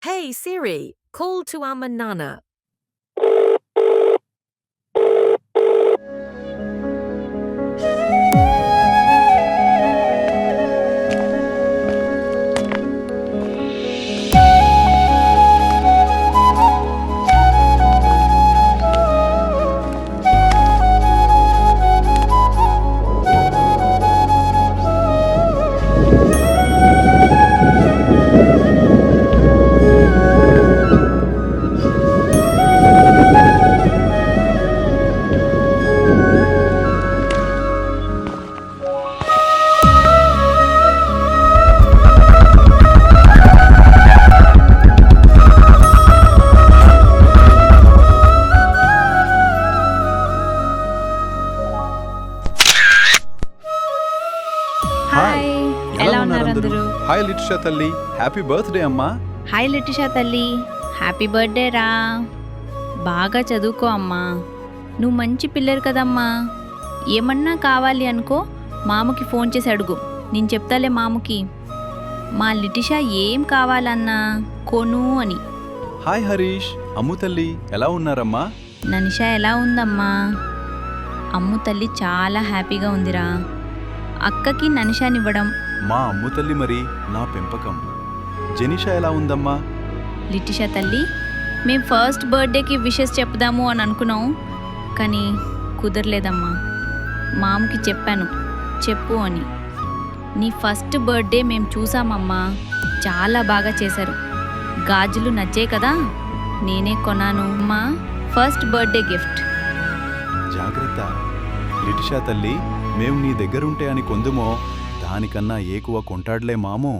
Hey Siri, call to Amma Nana. Hi ఎలా ఉన్నారు అందరూ? హాయ్ లిటిషా తల్లి, హ్యాపీ బర్త్డే అమ్మా. హాయ్ లిటిషా తల్లి, హ్యాపీ బర్త్డే రా. బాగా చదువుకో అమ్మా, నువ్వు మంచి పిల్లరు కదమ్మా. ఏమన్నా కావాలి అనుకో మామకి ఫోన్ చేసి అడుగు, నేను చెప్తాలే మామకి. మా లిటిషా ఏం కావాలన్నా కొను అని. హాయ్ హరీష్, అమ్ము తల్లి ఎలా ఉన్నారమ్మా? ననిషా ఎలా ఉందమ్మా? అమ్ము తల్లి చాలా హ్యాపీగా ఉందిరా. అక్కకి ననిషానివ్వడం. మా అమ్ము తల్లి మరి నా పెంపకం. జెనిషా ఎలా ఉందమ్మా? లిటిషా తల్లి, మేం ఫస్ట్ బర్త్డేకి విషెస్ చెప్దాము అని అనుకున్నాం, కానీ కుదరలేదమ్మా. మామకి చెప్పాను చెప్పు అని. నీ ఫస్ట్ బర్త్డే మేము చూసామమ్మా, చాలా బాగా చేశారు. గాజులు నచ్చాయి కదా, నేనే కొన్నాను అమ్మా, ఫస్ట్ బర్త్డే గిఫ్ట్. జాగ్రత్త లిటిషా తల్లి, మేము నీ దగ్గరుంటే అని కొందుమో దానికన్నా ఏకువ కొంటాడులే మామో.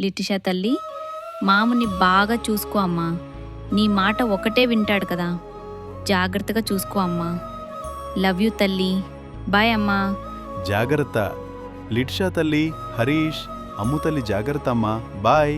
లిటిషా తల్లి, మాముని బాగా చూసుకో అమ్మా, నీ మాట ఒకటే వింటాడు కదా, జాగ్రత్తగా చూసుకో అమ్మా. లవ్ యూ తల్లి, బాయ్ అమ్మా. జాగ్రత్త లిటిషా తల్లి, హరీష్, అమ్ము తల్లి జాగ్రత్త అమ్మా, బాయ్.